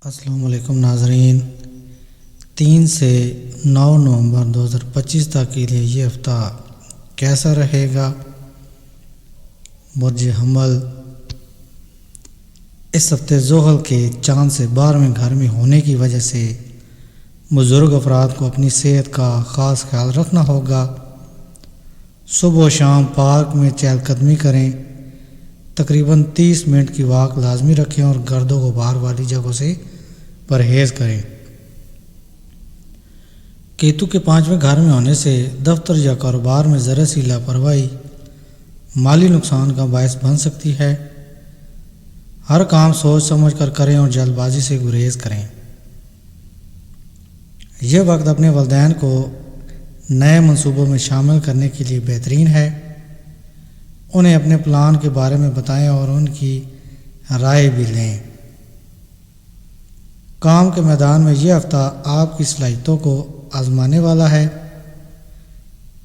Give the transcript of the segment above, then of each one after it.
السلام علیکم ناظرین، 3 سے 9 نومبر 2025 تک کے لیے یہ ہفتہ کیسا رہے گا؟ برج حمل اس ہفتے زحل کے چاند سے 12ویں گھر میں ہونے کی وجہ سے بزرگ افراد کو اپنی صحت کا خاص خیال رکھنا ہوگا۔ صبح و شام پارک میں چہل قدمی کریں، تقریباً 30 منٹ کی واک لازمی رکھیں اور گرد و غبار والی جگہوں سے پرہیز کریں۔ کیتو کے 5ویں گھر میں ہونے سے دفتر یا کاروبار میں ذرا سی لاپرواہی مالی نقصان کا باعث بن سکتی ہے۔ ہر کام سوچ سمجھ کر کریں اور جلد بازی سے گریز کریں۔ یہ وقت اپنے والدین کو نئے منصوبوں میں شامل کرنے کے لیے بہترین ہے۔ انہیں اپنے پلان کے بارے میں بتائیں اور ان کی رائے بھی لیں۔ کام کے میدان میں یہ ہفتہ آپ کی صلاحیتوں کو آزمانے والا ہے۔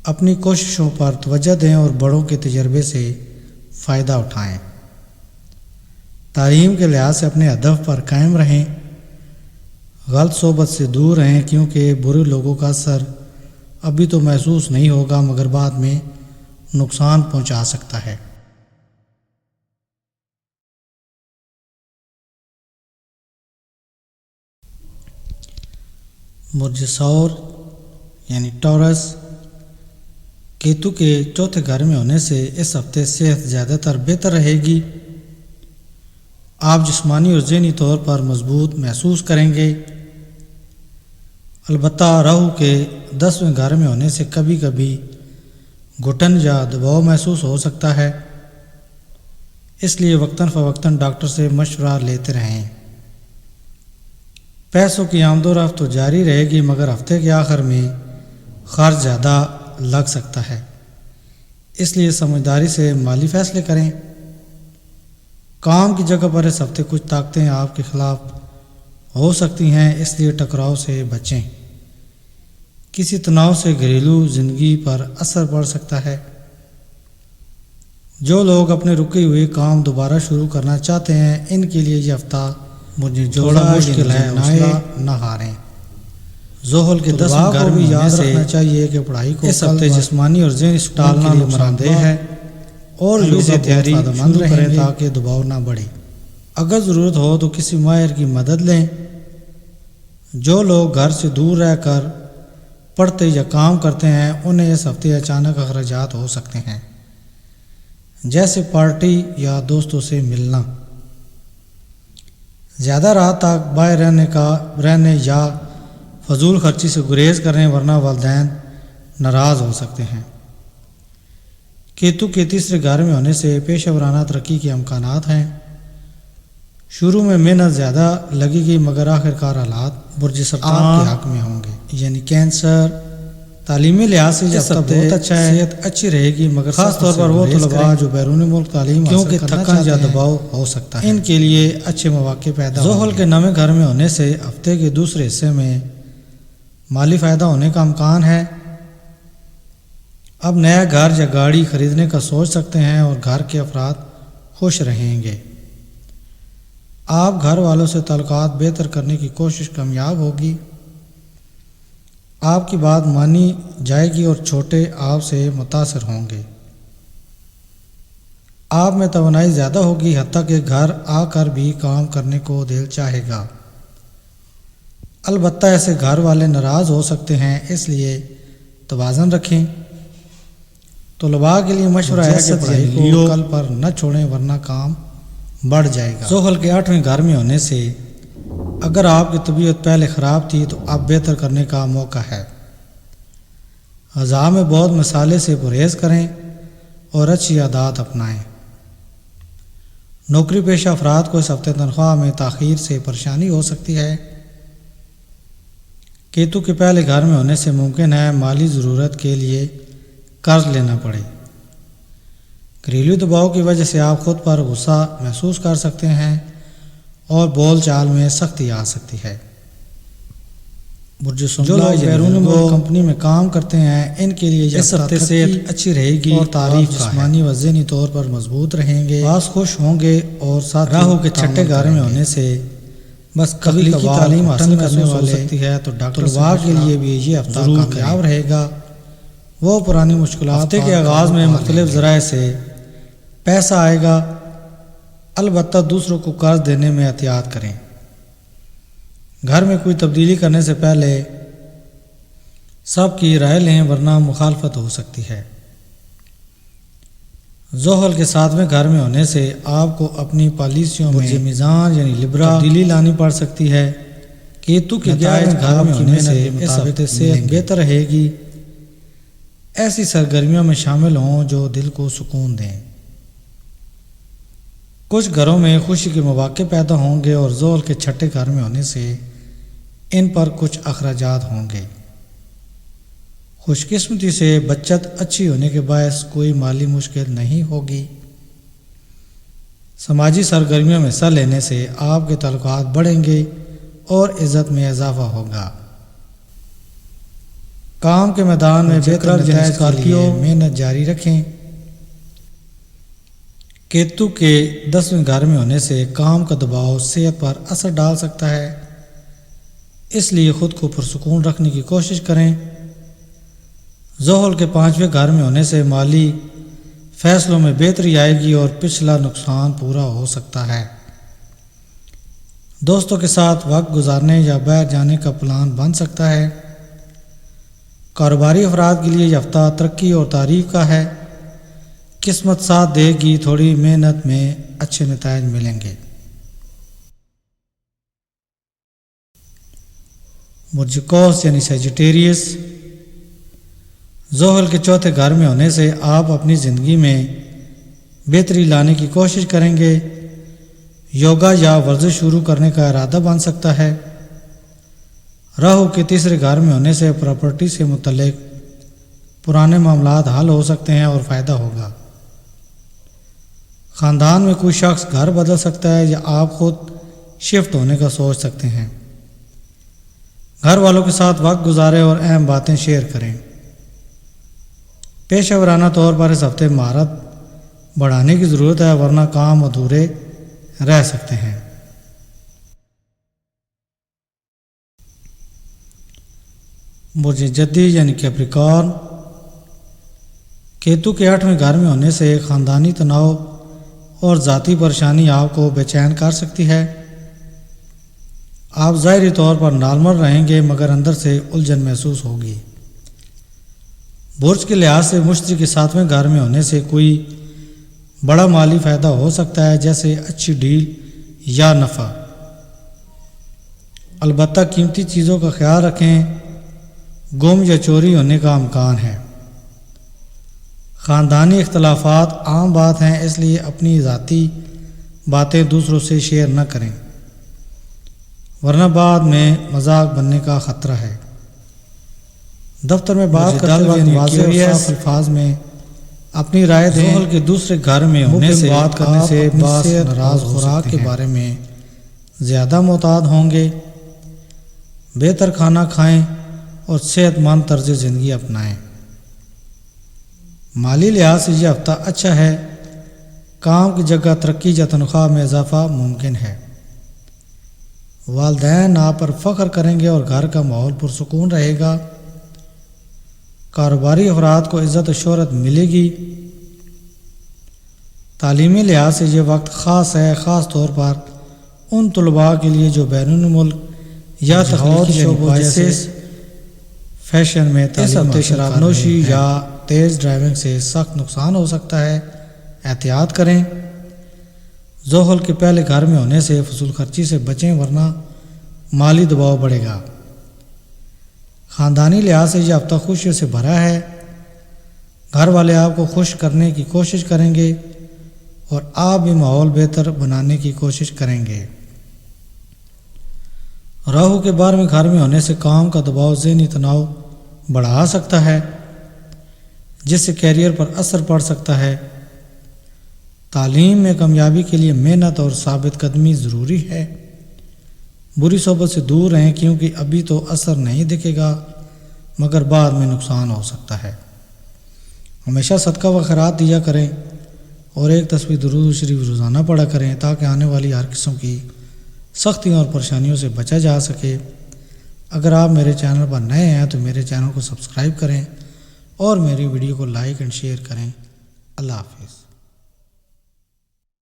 اپنی کوششوں پر توجہ دیں اور بڑوں کے تجربے سے فائدہ اٹھائیں۔ تعلیم کے لحاظ سے اپنے ہدف پر قائم رہیں۔ غلط صحبت سے دور رہیں کیونکہ برے لوگوں کا اثر ابھی تو محسوس نہیں ہوگا مگر بعد میں نقصان پہنچا سکتا ہے۔ برج ثور یعنی ٹورس، کیتو کے 4تھے گھر میں ہونے سے اس ہفتے صحت زیادہ تر بہتر رہے گی۔ آپ جسمانی اور ذہنی طور پر مضبوط محسوس کریں گے۔ البتہ راہو کے 10ویں گھر میں ہونے سے کبھی کبھی گھٹن یا دباؤ محسوس ہو سکتا ہے، اس لیے وقتاً فوقتاً ڈاکٹر سے مشورہ لیتے رہیں۔ پیسوں کی آمد و رفت تو جاری رہے گی مگر ہفتے کے آخر میں خرچ زیادہ لگ سکتا ہے، اس لیے سمجھداری سے مالی فیصلے کریں۔ کام کی جگہ پر اس ہفتے کچھ طاقتیں آپ کے خلاف ہو سکتی ہیں، اس لیے ٹکراؤ سے بچیں۔ کسی تناؤ سے گھریلو زندگی پر اثر پڑ سکتا ہے۔ جو لوگ اپنے رکے ہوئے کام دوبارہ شروع کرنا چاہتے ہیں ان کے لیے یہ ہفتہ تھوڑا مشکل ہے، نہ ہاریں۔ زحل کے 10ویں گھر میں یاد رکھنا چاہیے کہ پڑھائی کو اس ہفتے جسمانی اور ذہنی ٹالنا نقصان دہ ہے اور اسے تیاری شروع کریں تاکہ دباؤ نہ بڑھے۔ اگر ضرورت ہو تو کسی ماہر کی مدد لیں۔ جو لوگ گھر سے دور رہ کر پڑھتے یا کام کرتے ہیں انہیں اس ہفتے اچانک اخراجات ہو سکتے ہیں، جیسے پارٹی یا دوستوں سے ملنا۔ زیادہ رات تک باہر رہنے یا فضول خرچی سے گریز کریں ورنہ والدین ناراض ہو سکتے ہیں۔ کیتو کے 3 گھر میں ہونے سے پیشہ ورانہ ترقی کے امکانات ہیں۔ شروع میں محنت زیادہ لگے گی مگر آخرکار حالات برج سرطان کے حق میں ہوں گے، یعنی کینسر۔ تعلیمی لحاظ سے یہ ہفتہ بہت اچھا ہے، صحت اچھی رہے گی مگر خاص طور پر وہ طلباء جو بیرون ملک تعلیم کیونکہ تھکن یا دباؤ ہو سکتا ہے، ان کے لیے اچھے مواقع پیدا ہوں گے۔ زحل کے 9ویں گھر میں ہونے سے ہفتے کے دوسرے حصے میں مالی فائدہ ہونے کا امکان ہے۔ اب نیا گھر یا گاڑی خریدنے کا سوچ سکتے ہیں اور گھر کے افراد خوش رہیں گے۔ آپ گھر والوں سے تعلقات بہتر کرنے کی کوشش کامیاب ہوگی۔ آپ کی بات مانی جائے گی اور چھوٹے آپ سے متاثر ہوں گے۔ آپ میں توانائی زیادہ ہوگی، حتیٰ کہ گھر آ کر بھی کام کرنے کو دل چاہے گا۔ البتہ ایسے گھر والے ناراض ہو سکتے ہیں، اس لیے توازن رکھیں۔ طلباء کے لیے مشورہ ہے کہ پڑھائی کو کل پر نہ چھوڑیں ورنہ کام بڑھ جائے گا۔ زحل کے 8ویں گھر میں ہونے سے اگر آپ کی طبیعت پہلے خراب تھی تو اب بہتر کرنے کا موقع ہے۔ غذا میں بہت مسالے سے پرہیز کریں اور اچھی عادات اپنائیں۔ نوکری پیشہ افراد کو اس ہفتے تنخواہ میں تاخیر سے پریشانی ہو سکتی ہے۔ کیتو کے پہلے گھر میں ہونے سے ممکن ہے مالی ضرورت کے لیے قرض لینا پڑے۔ گھریلو دباؤ کی وجہ سے آپ خود پر غصہ محسوس کر سکتے ہیں اور بول چال میں سختی آ سکتی ہے۔ برج سنبلہ جو لوگ بیرون ملک کمپنی میں کام کرتے ہیں ان کے لیے اس ہفتے صحت اچھی رہے گی اور تعریف جسمانی و ذہنی طور پر مضبوط رہیں گے، خاص خوش ہوں گے اور ساتھ راہو کے 6 گھر میں ہونے سے بس کبھی کی تعلیم حاصل کرنے والے سکتی ہے تو ڈاکٹر طلباء کے لیے بھی یہ ہفتہ کامیاب رہے گا۔ وہ پرانی مشکلات ہفتے کے آغاز میں مختلف ذرائع سے پیسہ آئے گا، البتہ دوسروں کو قرض دینے میں احتیاط کریں۔ گھر میں کوئی تبدیلی کرنے سے پہلے سب کی رائے لیں ورنہ مخالفت ہو سکتی ہے۔ زحل کے 7ویں گھر میں ہونے سے آپ کو اپنی پالیسیوں میں میزان یعنی لبرا تبدیلی لانی پڑ سکتی ہے۔ کیتو کے 11ویں گھر میں ہونے سے اس ہفتے صحت بہتر رہے گی۔ ایسی سرگرمیوں میں شامل ہوں جو دل کو سکون دیں۔ کچھ گھروں میں خوشی کے مواقع پیدا ہوں گے اور زحل کے 6 گھر میں ہونے سے ان پر کچھ اخراجات ہوں گے۔ خوش قسمتی سے بچت اچھی ہونے کے باعث کوئی مالی مشکل نہیں ہوگی۔ سماجی سرگرمیوں میں حصہ لینے سے آپ کے تعلقات بڑھیں گے اور عزت میں اضافہ ہوگا۔ کام کے میدان میں بہتر نتائج کے لیے محنت جاری رکھیں۔ کیتو کے 10ویں گھر میں ہونے سے کام کا دباؤ صحت پر اثر ڈال سکتا ہے، اس لیے خود کو پرسکون رکھنے کی کوشش کریں۔ زحل کے 5ویں گھر میں ہونے سے مالی فیصلوں میں بہتری آئے گی اور پچھلا نقصان پورا ہو سکتا ہے۔ دوستوں کے ساتھ وقت گزارنے یا باہر جانے کا پلان بن سکتا ہے۔ کاروباری افراد کے لیے یہ ہفتہ ترقی اور تعریف کا ہے۔ قسمت ساتھ دے گی، تھوڑی محنت میں اچھے نتائج ملیں گے۔ برج قوس یعنی سیجیٹیریس، زحل کے 4تھے گھر میں ہونے سے آپ اپنی زندگی میں بہتری لانے کی کوشش کریں گے۔ یوگا یا ورزش شروع کرنے کا ارادہ بن سکتا ہے۔ راہو کے 3رے گھر میں ہونے سے پراپرٹی سے متعلق پرانے معاملات حل ہو سکتے ہیں اور فائدہ ہوگا۔ خاندان میں کوئی شخص گھر بدل سکتا ہے یا آپ خود شفٹ ہونے کا سوچ سکتے ہیں۔ گھر والوں کے ساتھ وقت گزاریں اور اہم باتیں شیئر کریں۔ پیشہ ورانہ طور پر اس ہفتے مہارت بڑھانے کی ضرورت ہے ورنہ کام ادھورے رہ سکتے ہیں۔ برج جدی یعنی کیپریکارن، کیتو کے 8ویں گھر میں ہونے سے خاندانی تناؤ اور ذاتی پریشانی آپ کو بے چین کر سکتی ہے۔ آپ ظاہری طور پر نارمل رہیں گے مگر اندر سے الجھن محسوس ہوگی۔ برج کے لحاظ سے مشتری کے 7ویں گھر میں ہونے سے کوئی بڑا مالی فائدہ ہو سکتا ہے، جیسے اچھی ڈیل یا نفع۔ البتہ قیمتی چیزوں کا خیال رکھیں، گم یا چوری ہونے کا امکان ہے۔ خاندانی اختلافات عام بات ہیں، اس لیے اپنی ذاتی باتیں دوسروں سے شیئر نہ کریں ورنہ بعد میں مذاق بننے کا خطرہ ہے۔ دفتر میں بات کرتے وقت واضح اور صاف الفاظ میں اپنی رائے دیں۔ زحل کے 2سرے گھر میں ہونے سے بات کرنے سے ناراض خوراک کے بارے میں زیادہ محتاط ہوں گے۔ بہتر کھانا کھائیں اور صحت مند طرز زندگی اپنائیں۔ مالی لحاظ سے یہ ہفتہ اچھا ہے، کام کی جگہ ترقی یا تنخواہ میں اضافہ ممکن ہے۔ والدین آپ پر فخر کریں گے اور گھر کا ماحول پرسکون رہے گا۔ کاروباری افراد کو عزت و شہرت ملے گی۔ تعلیمی لحاظ سے یہ وقت خاص ہے، خاص طور پر ان طلباء کے لیے جو بیرون ملک یا تخلیقی شعبوں جیسے فیشن میں اس ہفتے شراب نوشی یا تیز ڈرائیونگ سے سخت نقصان ہو سکتا ہے، احتیاط کریں۔ زحل کے پہلے گھر میں ہونے سے فضول خرچی سے بچیں ورنہ مالی دباؤ بڑھے گا۔ خاندانی لحاظ سے یہ ہفتہ خوشیوں سے بھرا ہے، گھر والے آپ کو خوش کرنے کی کوشش کریں گے اور آپ بھی ماحول بہتر بنانے کی کوشش کریں گے۔ راہو کے 12ویں گھر میں ہونے سے کام کا دباؤ ذہنی تناؤ بڑھا سکتا ہے، جس سے کیریئر پر اثر پڑ سکتا ہے۔ تعلیم میں کامیابی کے لیے محنت اور ثابت قدمی ضروری ہے۔ بری صحبت سے دور رہیں کیونکہ ابھی تو اثر نہیں دکھے گا مگر بعد میں نقصان ہو سکتا ہے۔ ہمیشہ صدقہ و خیرات دیا کریں اور ایک تصویر درود شریف روزانہ پڑھا کریں تاکہ آنے والی ہر قسم کی سختیوں اور پریشانیوں سے بچا جا سکے۔ اگر آپ میرے چینل پر نئے ہیں تو میرے چینل کو سبسکرائب کریں اور میری ویڈیو کو لائک اینڈ شیئر کریں۔ اللہ حافظ۔